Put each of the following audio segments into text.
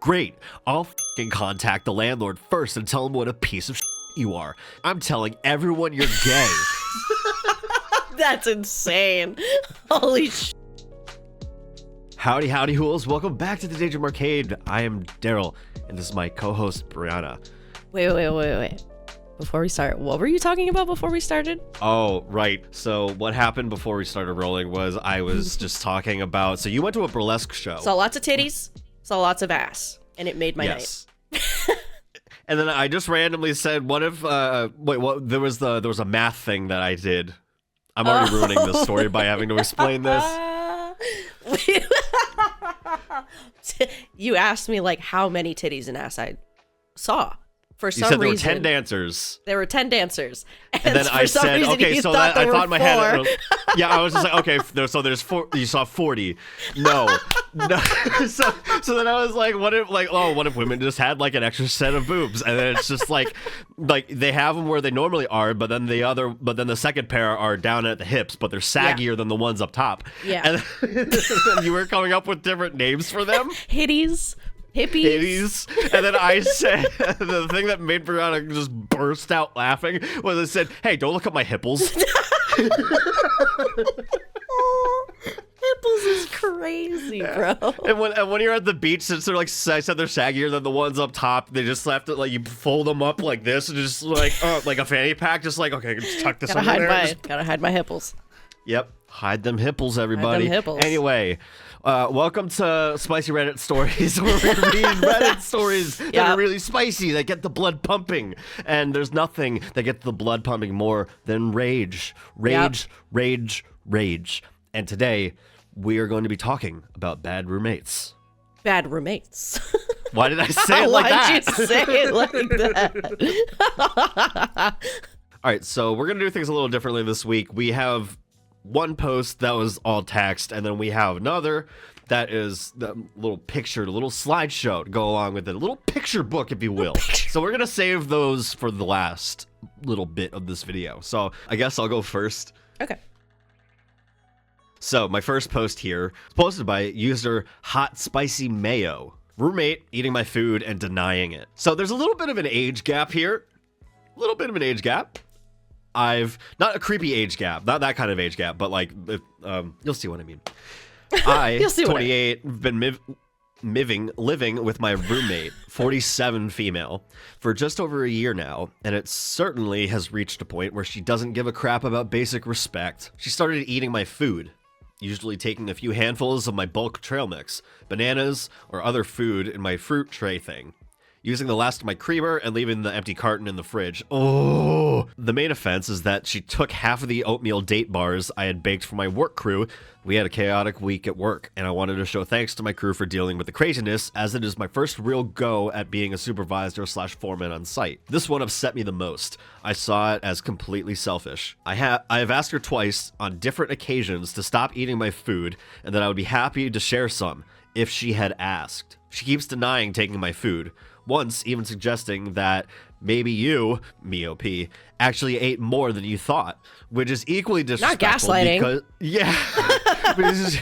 Great. I'll fucking contact the landlord first and tell him what a piece of shit you are. I'm telling everyone you're gay. That's insane. Holy sh! Howdy, howdy, Hools. Welcome back to the Daydream Arcade. I am Darryl, and this is my co-host, Brianna. Wait. Before we start, what were you talking about before we started? Oh, right. So what happened before we started rolling was I was just talking about... So you went to a burlesque show. Saw lots of titties, saw lots of ass, and it made my night. And then I just randomly said, what if... there was a math thing that I did. I'm already ruining this story by having to explain this. You asked me like how many titties and ass I saw. For some reason, there were 10 dancers. There were 10 dancers. And then I said, okay, so that I thought in my head, yeah, I was just like, okay, so there's four. You saw 40. No. So then I was like, what if women just had like an extra set of boobs? And then it's just like they have them where they normally are, but then the second pair are down at the hips, but they're saggier than the ones up top. Yeah. And you were coming up with different names for them. Hippies. And then I said, the thing that made Brianna just burst out laughing was I said, hey, don't look at my hipples. Hipples is crazy, bro. And when you're at the beach, since they're like, I said they're saggier than the ones up top, they just have to like, you fold them up like this and just like a fanny pack, just like, okay, just tuck this under there. Gotta hide my hipples. Yep. Hide them hipples, everybody. Hide them hipples. Anyway, welcome to Spicy Reddit Stories, where we read Reddit stories that are really spicy, that get the blood pumping. And there's nothing that gets the blood pumping more than rage. Rage. And today, we are going to be talking about bad roommates. Bad roommates. Why did I say it like that? Why'd you say it like that? All right, so we're going to do things a little differently this week. We have one post that was all text, and then we have another that is the little picture, the little slideshow to go along with it, a little picture book, if you will. So we're going to save those for the last little bit of this video. So I guess I'll go first. Okay. So my first post here is posted by user Hot Spicy Mayo. Roommate eating my food and denying it. So there's a little bit of an age gap here. A little bit of an age gap. Not a creepy age gap, not that kind of age gap, but like, you'll see what I mean. I, 28, have been living with my roommate, 47 female, for just over a year now, and it certainly has reached a point where she doesn't give a crap about basic respect. She started eating my food, usually taking a few handfuls of my bulk trail mix, bananas, or other food in my fruit tray thing, using the last of my creamer and leaving the empty carton in the fridge. Oh! The main offense is that she took half of the oatmeal date bars I had baked for my work crew. We had a chaotic week at work, and I wanted to show thanks to my crew for dealing with the craziness, as it is my first real go at being a supervisor/foreman on site. This one upset me the most. I saw it as completely selfish. I have asked her twice on different occasions to stop eating my food, and that I would be happy to share some if she had asked. She keeps denying taking my food. Once even suggesting that maybe you, MeOP, actually ate more than you thought, which is equally disrespectful. Not gaslighting. Which is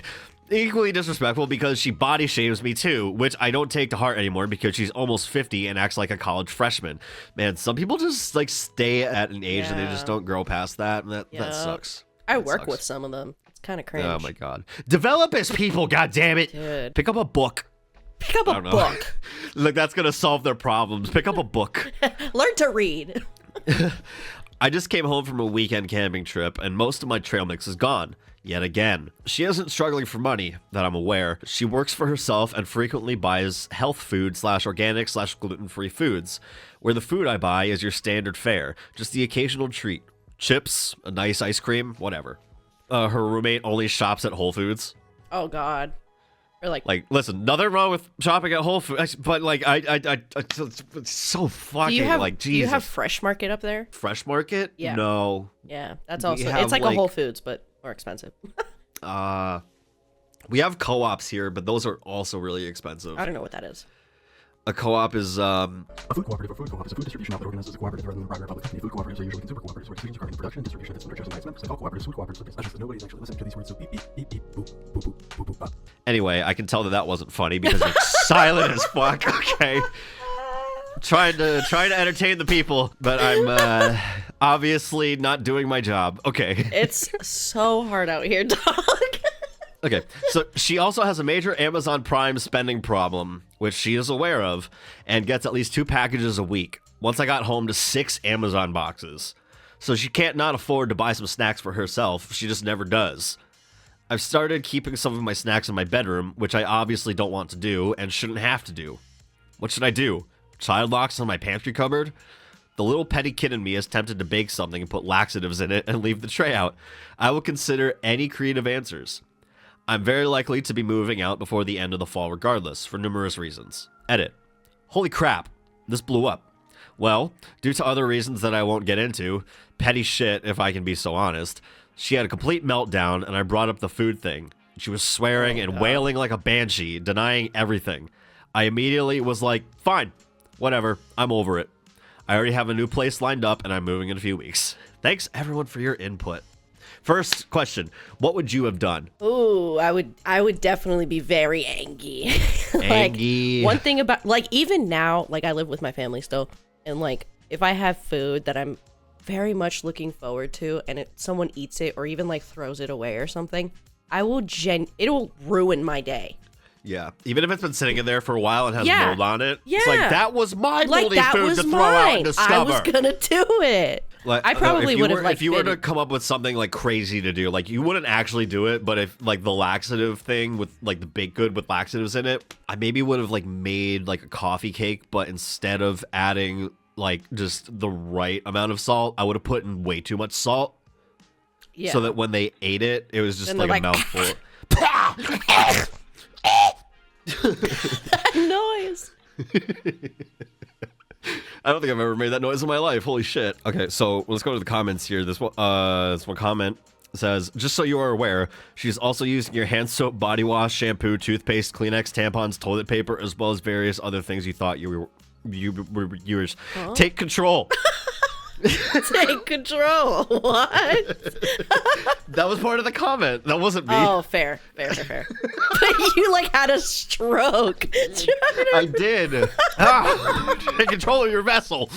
equally disrespectful because she body shames me too, which I don't take to heart anymore because she's almost 50 and acts like a college freshman. Man, some people just like stay at an age and they just don't grow past that, and that sucks. I work with some of them. It's kind of cringe. Oh my god. Develop as people, goddammit. Dude. Pick up a book. Pick up a book. Look, that's going to solve their problems. Pick up a book. Learn to read. I just came home from a weekend camping trip, and most of my trail mix is gone. Yet again. She isn't struggling for money, that I'm aware. She works for herself and frequently buys health food /organic /gluten-free foods, where the food I buy is your standard fare, just the occasional treat. Chips, a nice ice cream, whatever. Her roommate only shops at Whole Foods. Oh, God. Or like, listen, nothing wrong with shopping at Whole Foods, but like, it's so fucking like, Jesus. Do you have Fresh Market up there? Fresh Market? Yeah. No. Yeah, that's also, it's like a Whole Foods, but more expensive. We have co-ops here, but those are also really expensive. I don't know what that is. A co-op is A food cooperative or food co-op is a food distribution outfit organized as a cooperative rather than a private or public company. Food cooperatives are usually consumer cooperatives where decisions regarding the production and distribution of its food are chosen by its members. Like all cooperatives, food cooperatives are special, so nobody's actually listening to these words. So beep, beep, beep, beep, boop, boop, boop, boop, boop, bop. Anyway, I can tell that wasn't funny because it's silent as fuck. Okay. Trying to entertain the people, but I'm obviously not doing my job. Okay. It's so hard out here, dog. Okay, so she also has a major Amazon Prime spending problem, which she is aware of, and gets at least 2 packages a week. Once I got home to 6 Amazon boxes. So she can't not afford to buy some snacks for herself. She just never does. I've started keeping some of my snacks in my bedroom, which I obviously don't want to do and shouldn't have to do. What should I do? Child locks on my pantry cupboard? The little petty kid in me is tempted to bake something and put laxatives in it and leave the tray out. I will consider any creative answers. I'm very likely to be moving out before the end of the fall regardless, for numerous reasons. Edit. Holy crap, this blew up. Well, due to other reasons that I won't get into, petty shit if I can be so honest, she had a complete meltdown and I brought up the food thing. She was swearing and wailing like a banshee, denying everything. I immediately was like, fine, whatever, I'm over it. I already have a new place lined up and I'm moving in a few weeks. Thanks everyone for your input. First question, what would you have done? Ooh, I would definitely be very angry. Angry. One thing about, like, even now, like, I live with my family still, and, like, if I have food that I'm very much looking forward to, and someone eats it, or even, like, throws it away or something, it'll ruin my day. Yeah, even if it's been sitting in there for a while and has mold on it, Yeah. it's like, that was my moldy that food was to throw out and discover. I was gonna do it. Like, I probably would have, like, if you were to come up with something like crazy to do, like you wouldn't actually do it, but if like the laxative thing with like the baked good with laxatives in it, I maybe would have like made like a coffee cake, but instead of adding like just the right amount of salt, I would have put in way too much salt. Yeah. So that when they ate it, it was just And like they're a like, mouthful. That noise. I don't think I've ever made that noise in my life. Holy shit. Okay, so let's go to the comments here. This one comment says, just so you are aware, she's also using your hand soap, body wash, shampoo, toothpaste, Kleenex, tampons, toilet paper, as well as various other things you thought you were yours. Huh? Take control. Take control. What? That was part of the comment. That wasn't me. Oh, fair. But you like had a stroke. I did. Take control of your vessel.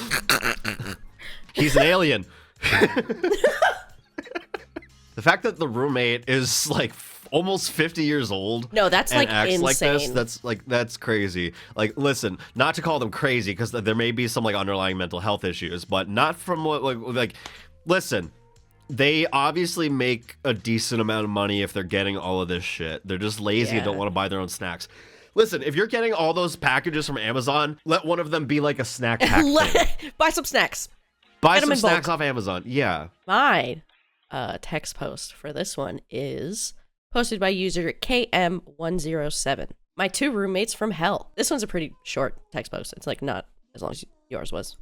He's an alien. The fact that the roommate is like almost 50 years old. No, that's and like acts insane. like this, that's crazy. Like, listen, not to call them crazy because there may be some like underlying mental health issues, but not from what like listen. They obviously make a decent amount of money if they're getting all of this shit. They're just lazy and don't want to buy their own snacks. Listen, if you're getting all those packages from Amazon, let one of them be like a snack pack thing. Buy some snacks. Buy some snacks off Amazon. Yeah. Mine. Text post for this one is posted by user KM107. My 2 roommates from hell. This one's a pretty short text post. It's like not as long as yours was.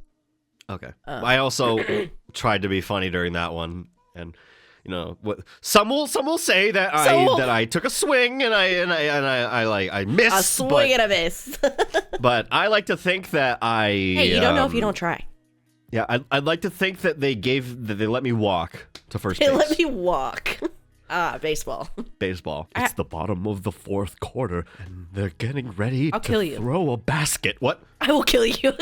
Okay. I also tried to be funny during that one, and you know what? Some will say that I took a swing and I missed. A swing and a miss. But I like to think that Hey, you don't know if you don't try. Yeah, I'd like to think that they let me walk to first base. They let me walk. Baseball. Baseball. It's the bottom of the 4th quarter, and they're getting ready to throw a basket. What? I will kill you.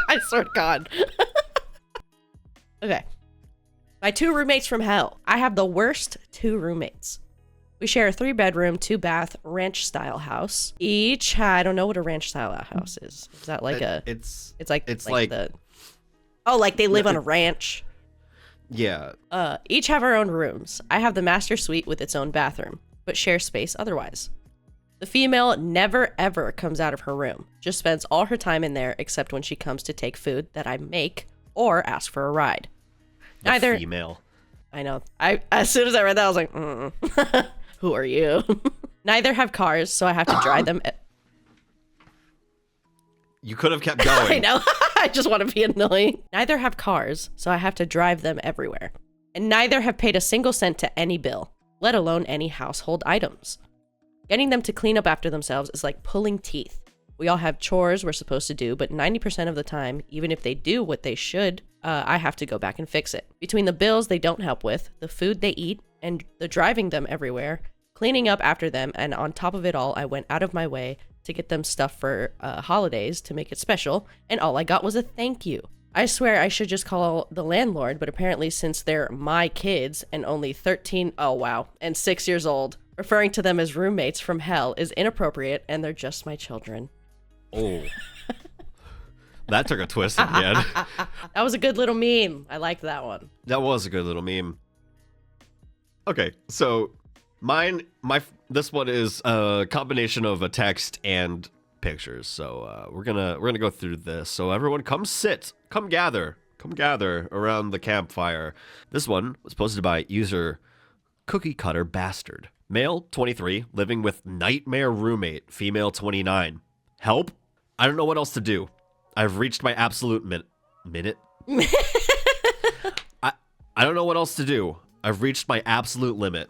I swear to God. Okay. My 2 roommates from hell. I have the worst 2 roommates. We share a 3-bedroom, 2-bath ranch-style house. Each, I don't know what a ranch-style house is. Is that like It's like they live on a ranch. Yeah. Each have our own rooms. I have the master suite with its own bathroom, but share space otherwise. The female never ever comes out of her room, just spends all her time in there except when she comes to take food that I make or ask for a ride. Neither female. I know. As soon as I read that, I was like, who are you? Neither have cars, so I have to drive them. You could have kept going. I know. I just want to be annoying. Neither have cars, so I have to drive them everywhere. And neither have paid a single cent to any bill, let alone any household items. Getting them to clean up after themselves is like pulling teeth. We all have chores we're supposed to do, but 90% of the time, even if they do what they should, I have to go back and fix it. Between the bills they don't help with, the food they eat, and the driving them everywhere, cleaning up after them, and on top of it all, I went out of my way to get them stuff for holidays to make it special, and all I got was a thank you. I swear I should just call the landlord, but apparently since they're my kids and only 13, oh wow, and 6 years old, referring to them as roommates from hell is inappropriate, and they're just my children. Oh. That took a twist at the end. That was a good little meme. I liked that one. That was a good little meme. Okay, so this one is a combination of a text and pictures. So we're gonna go through this. So everyone, come gather around the campfire. This one was posted by user Cookie Cutter Bastard. Male, 23, living with nightmare roommate. Female, 29. Help! I don't know what else to do. I've reached my absolute minute. I don't know what else to do. I've reached my absolute limit.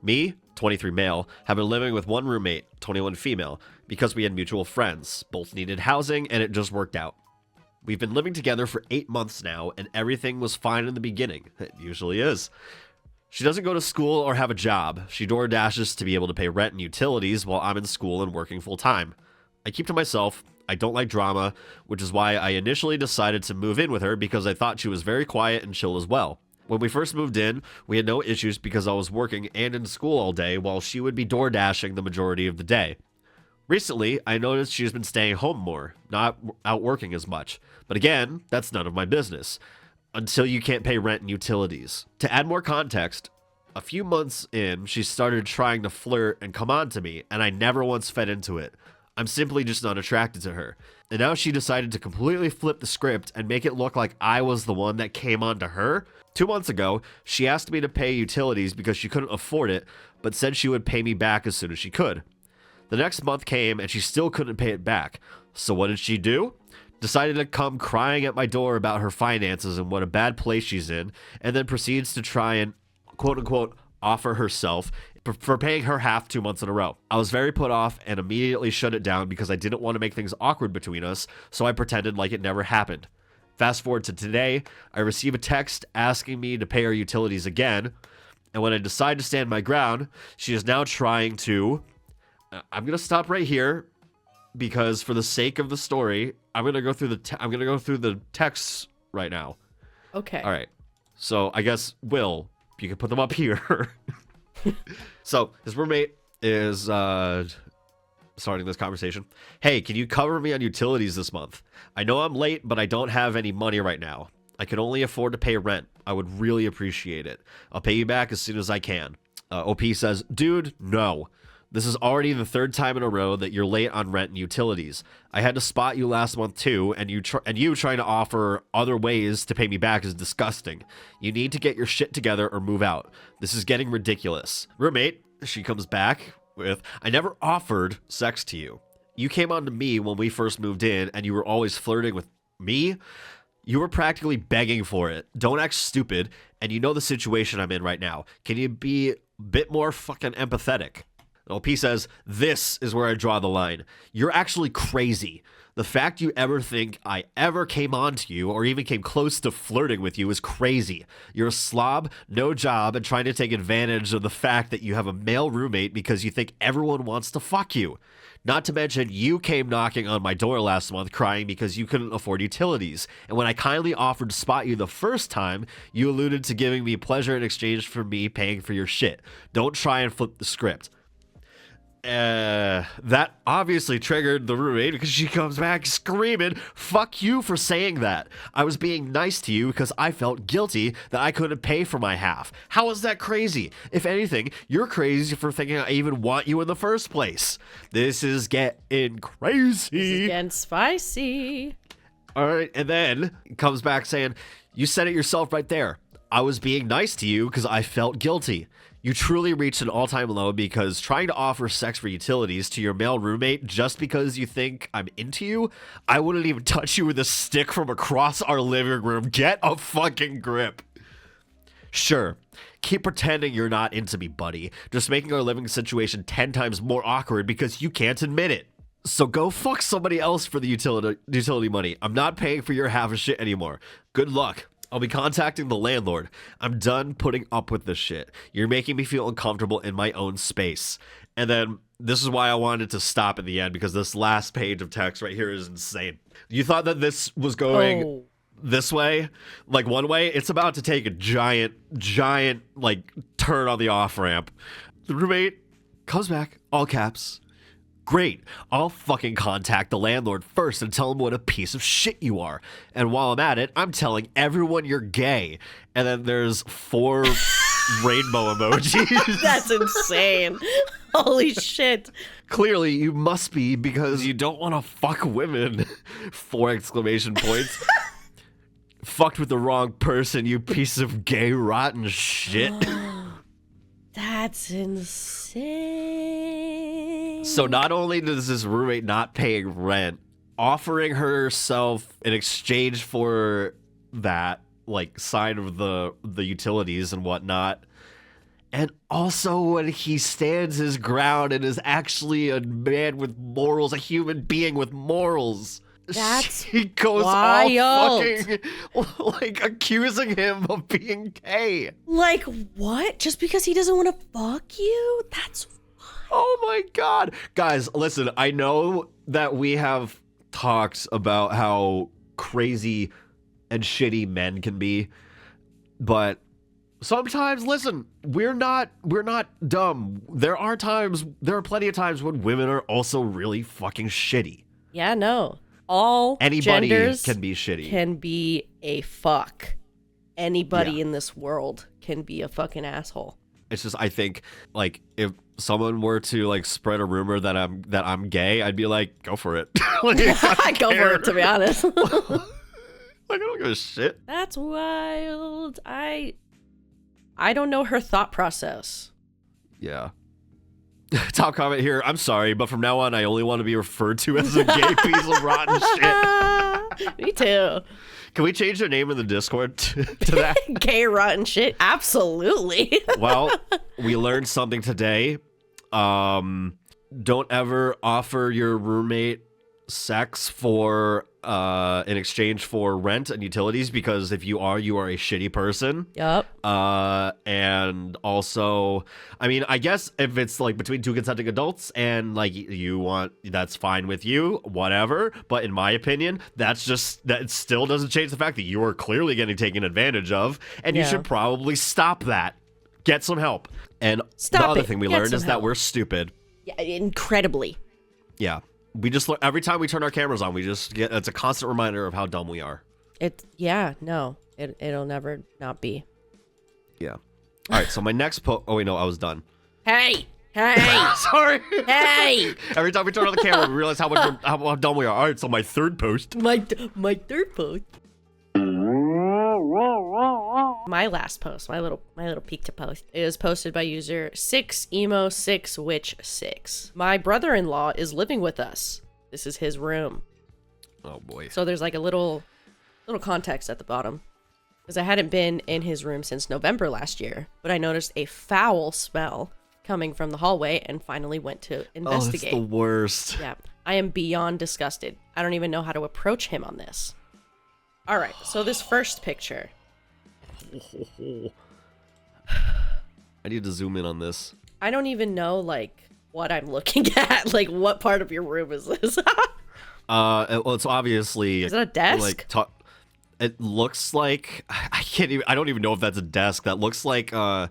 Me, 23 male, have been living with one roommate, 21 female, because we had mutual friends. Both needed housing, and it just worked out. We've been living together for 8 months now, and everything was fine in the beginning. It usually is. She doesn't go to school or have a job. She door dashes to be able to pay rent and utilities while I'm in school and working full time. I keep to myself. I don't like drama, which is why I initially decided to move in with her because I thought she was very quiet and chill as well. When we first moved in, we had no issues because I was working and in school all day while she would be door dashing the majority of the day. Recently, I noticed she's been staying home more, not out working as much. But again, that's none of my business. Until you can't pay rent and utilities. To add more context, a few months in, she started trying to flirt and come on to me, and I never once fed into it. I'm simply just not attracted to her. And now she decided to completely flip the script and make it look like I was the one that came on to her. 2 months ago, she asked me to pay utilities because she couldn't afford it, but said she would pay me back as soon as she could. The next month came and she still couldn't pay it back. So what did she do? Decided to come crying at my door about her finances and what a bad place she's in, and then proceeds to try and quote-unquote offer herself for paying her half 2 months in a row. I was very put off and immediately shut it down because I didn't want to make things awkward between us, so I pretended like it never happened. Fast forward to today, I receive a text asking me to pay her utilities again, and when I decide to stand my ground, she is now trying to... I'm going to stop right here because for the sake of the story, I'm going to go through the texts right now. Okay. All right. So I guess, Will, you can put them up here. So his roommate is starting this conversation. Hey, can you cover me on utilities this month? I know I'm late, but I don't have any money right now. I can only afford to pay rent. I would really appreciate it. I'll pay you back as soon as I can. OP says, dude, no. This is already the third time in a row that you're late on rent and utilities. I had to spot you last month too, and you trying to offer other ways to pay me back is disgusting. You need to get your shit together or move out. This is getting ridiculous. Roommate, she comes back with, I never offered sex to you. You came on to me when we first moved in, and you were always flirting with me. You were practically begging for it. Don't act stupid, and you know the situation I'm in right now. Can you be a bit more fucking empathetic? OP says, this is where I draw the line. You're actually crazy. The fact you ever think I ever came on to you or even came close to flirting with you is crazy. You're a slob, no job, and trying to take advantage of the fact that you have a male roommate because you think everyone wants to fuck you. Not to mention, you came knocking on my door last month crying because you couldn't afford utilities. And when I kindly offered to spot you the first time, you alluded to giving me pleasure in exchange for me paying for your shit. Don't try and flip the script. That obviously triggered the roommate because she comes back screaming, fuck you for saying that. I was being nice to you because I felt guilty that I couldn't pay for my half. How is that crazy? If anything, you're crazy for thinking I even want you in the first place. This is getting crazy. This is getting spicy. All right, and then comes back saying, you said it yourself right there. I was being nice to you because I felt guilty. You truly reached an all-time low because trying to offer sex for utilities to your male roommate just because you think I'm into you, I wouldn't even touch you with a stick from across our living room. Get a fucking grip. Sure, Keep pretending you're not into me, buddy. Just making our living situation 10 times more awkward because you can't admit it. So go fuck somebody else for the utility money. I'm not paying for your half of shit anymore. Good luck. I'll be contacting the landlord. I'm done putting up with this shit. You're making me feel uncomfortable in my own space. And then this is why I wanted to stop at the end, because this last page of text right here is insane. You thought that this was going this way, like one way. It's about to take a giant, like, turn on the off-ramp. The roommate comes back, all caps. Great, I'll fucking contact the landlord first and tell him what a piece of shit you are. And while I'm at it, I'm telling everyone you're gay. And then there's 4 rainbow emojis. That's insane. Holy shit. Clearly, you must be, because you don't want to fuck women. 4 exclamation points. Fucked with the wrong person, you piece of gay rotten shit. That's insane. So not only does this roommate not paying rent, offering herself in exchange for that, like, side of the utilities and whatnot, and also when he stands his ground and is actually a man with morals, a human being with morals. That's She goes wild. all fucking, like, accusing him of being gay. Like, what? Just because he doesn't want to fuck you? That's Oh my God. Guys, listen, I know that we have talked about how crazy and shitty men can be, but sometimes, listen, we're not dumb. There are plenty of times when women are also really fucking shitty. Yeah, no. All Anybody genders can be shitty. can be a fuck. Anybody in this world can be a fucking asshole. It's just, I think, like, if someone were to, like, spread a rumor that I'm gay, I'd be like, go for it. Like, I Go for care. it, to be honest. Like, I don't give a shit. That's wild. I don't know her thought process. Yeah. Top comment here. I'm sorry, but from now on, I only want to be referred to as a gay piece of rotten shit. Me too. Can we change their name in the Discord to that? Gay rotten shit. Absolutely. Well, we learned something today. Don't ever offer your roommate sex for in exchange for rent and utilities, because if you are a shitty person. Yup. And also, I mean, I guess if it's like between 2 consenting adults and like you want, that's fine with you, whatever. But in my opinion, that still doesn't change the fact that you are clearly getting taken advantage of, and you should probably stop that. Get some help. And the other thing we learned is that we're stupid. Yeah, incredibly. Yeah. We just every time we turn our cameras on, it's a constant reminder of how dumb we are. It'll never not be. Yeah. All right. So my next oh wait, no, I was done. Hey. Sorry. Hey. Every time we turn on the camera, we realize how dumb we are. All right. So my third post. My third post. My last post, my little peek to post, is posted by user 6emo6witch6. My brother-in-law is living with us. This is his room. Oh boy. So there's like a little context at the bottom, because I hadn't been in his room since November last year, but I noticed a foul smell coming from the hallway and finally went to investigate. Oh, that's the worst. Yeah, I am beyond disgusted. I don't even know how to approach him on this. All right, so this first picture. I need to zoom in on this. I don't even know, like, what I'm looking at. Like, what part of your room is this? Well, it's obviously... Is it a desk? Like, it looks like... I don't even know if that's a desk. That looks like a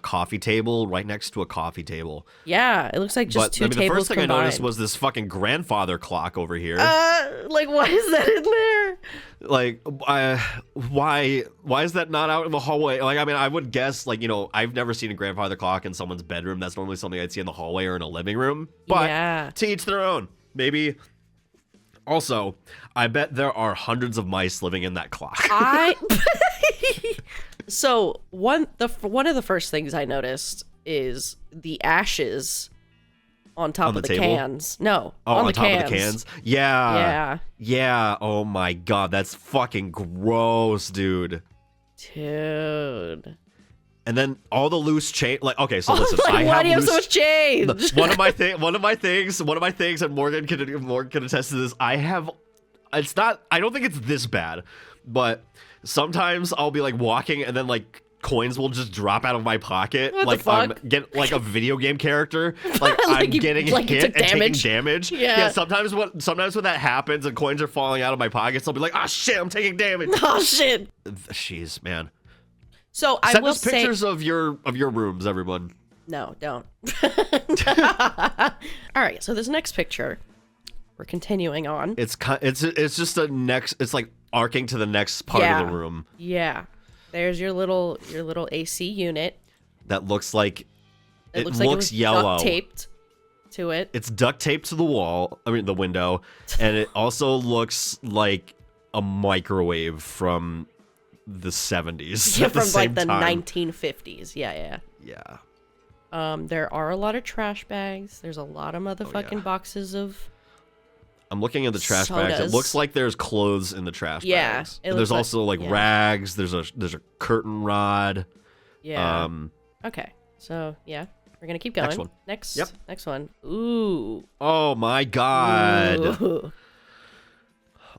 coffee table right next to a coffee table. Yeah, it looks like just two tables the first thing combined. I noticed was this fucking grandfather clock over here. Like, why is that in there? Like, why is that not out in the hallway? Like, I mean, I would guess, like, you know, I've never seen a grandfather clock in someone's bedroom. That's normally something I'd see in the hallway or in a living room. But to each their own. Maybe. Also, I bet there are hundreds of mice living in that clock. So one of the first things I noticed is the ashes on top of the cans. No, on top of the cans. Yeah. Oh my god, that's fucking gross, dude. Dude. And then all the loose change, like, okay, so listen, Why do you have so much change? One of my things, and Morgan can attest to this. I don't think it's this bad, but sometimes I'll be like walking and then like coins will just drop out of my pocket, What like the fuck? I'm like a video game character, like I'm getting hit and taking damage. Yeah. Sometimes when that happens and coins are falling out of my pockets, I'll be like, oh shit, I'm taking damage. Oh shit. Jeez, man. So I Send will us say pictures of your rooms, everyone. no, don't. All right, so this next picture, we're continuing on. It's just a next. It's like arcing to the next part of the room. Yeah. There's your little AC unit. That looks like It looks like it was yellow. duct taped to it. It's duct taped to the wall. I mean the window, and it also looks like a microwave from the 70s. Yeah, at the from like same the time. 1950s. Yeah. There are a lot of trash bags. There's a lot of motherfucking boxes of. I'm looking at the trash bags. It Sodas. looks like there's clothes in the trash bags. it And there's looks also like yeah. rags. There's a curtain rod. Yeah. Okay. So yeah, we're gonna keep going. Next one. Next one. Ooh. Oh my god. Ooh.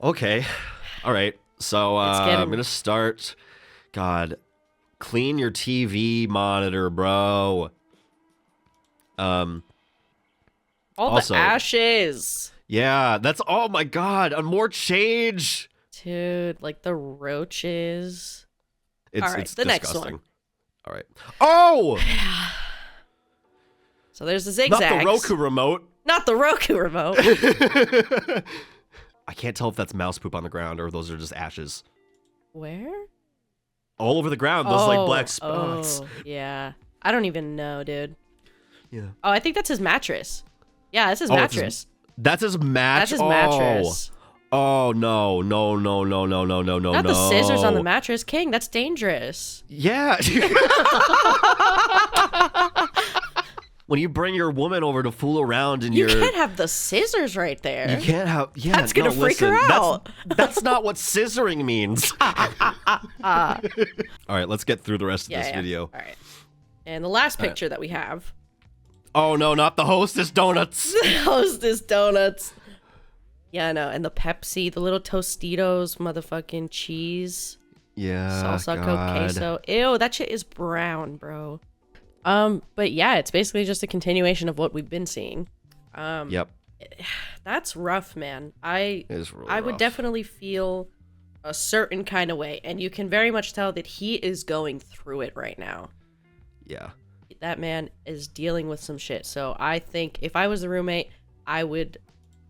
Okay. All right. So getting- I'm gonna start. God, clean your TV monitor, bro. All Also- the ashes. Yeah, that's oh my god, and more change. Dude, like the roaches. It's All right, it's the disgusting. next one. All right. Oh, So there's the not zigzags. the Roku remote. Not the Roku remote. I can't tell if that's mouse poop on the ground or those are just ashes. Where? All over the ground, those like black spots. Oh, yeah. I don't even know, dude. Yeah. Oh, I think that's his mattress. Yeah, that's his Oh, it's mattress. That's his That's his mattress. Oh no. Not the scissors on the mattress. King, that's dangerous. Yeah. When you bring your woman over to fool around and You can't have the scissors right there. You can't have. Yeah, That's gonna freak her out. That's not what scissoring means. All right, let's get through the rest of this video. All right. And the last picture that we have. Oh no, not the Hostess donuts. Hostess donuts. Yeah, I know. And the Pepsi, the little Tostitos, motherfucking cheese. Yeah. Salsa, God. Coke, queso. Ew, that shit is brown, bro. But yeah, it's basically just a continuation of what we've been seeing. Yep. That's rough, man. I Really would rough. definitely feel a certain kind of way, and you can very much tell that he is going through it right now. Yeah. That man is dealing with some shit. So I think if I was the roommate, I would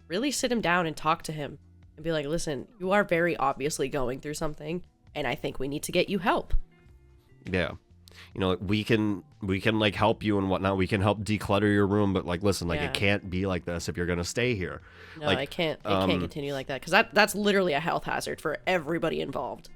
really sit him down and talk to him and be like, listen, you are very obviously going through something, and I think we need to get you help. Yeah. You know, we can like help you and whatnot. We can help declutter your room, but like, listen, like Yeah. it can't be like this if you're gonna stay here. No, like, I can't. It can't continue like that because that's literally a health hazard for everybody involved.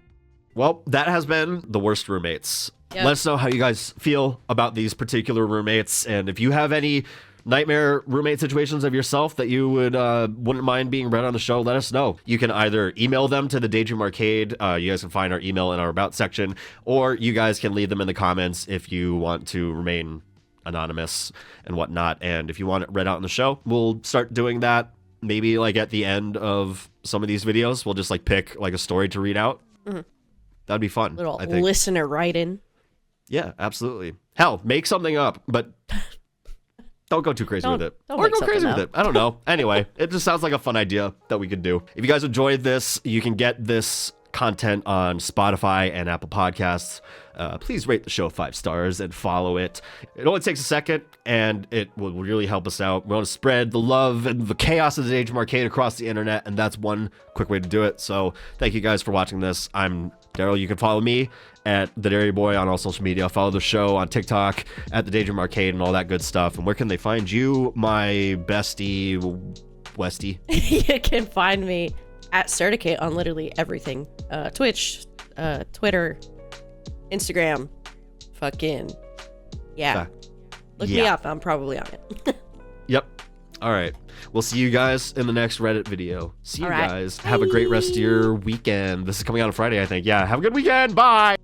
Well, that has been the worst roommates. Yep. Let us know how you guys feel about these particular roommates, and if you have any nightmare roommate situations of yourself that you wouldn't mind being read on the show, let us know. You can either email them to the Daydream Arcade. You guys can find our email in our About section, or you guys can leave them in the comments if you want to remain anonymous and whatnot. And if you want it read out in the show, we'll start doing that. Maybe like at the end of some of these videos, we'll just like pick like a story to read out. Mm-hmm. That'd be fun. Little I think. listener write-in. Yeah, absolutely. Hell, make something up, but don't go too crazy with it. don't Or make go crazy something with it. I don't know. Anyway, it just sounds like a fun idea that we could do. If you guys enjoyed this, you can get this content on Spotify and Apple Podcasts. Please rate the show 5 stars and follow it. It only takes a second, and it will really help us out. We want to spread the love and the chaos of the Daydream Arcade across the internet, and that's one quick way to do it. So thank you guys for watching this. I'm Darryl. You can follow me at the Dairy Boy on all social media. Follow the show on TikTok at the Daydream Arcade and all that good stuff. And where can they find you, my bestie, Westy? You can find me at Certicate on literally everything. Twitch, Twitter, Instagram, fucking yeah. Look me up. I'm probably on it. Yep. All right. We'll see you guys in the next Reddit video. See you All right. guys. Have a great rest of your weekend. This is coming out on Friday, I think. Yeah. Have a good weekend. Bye.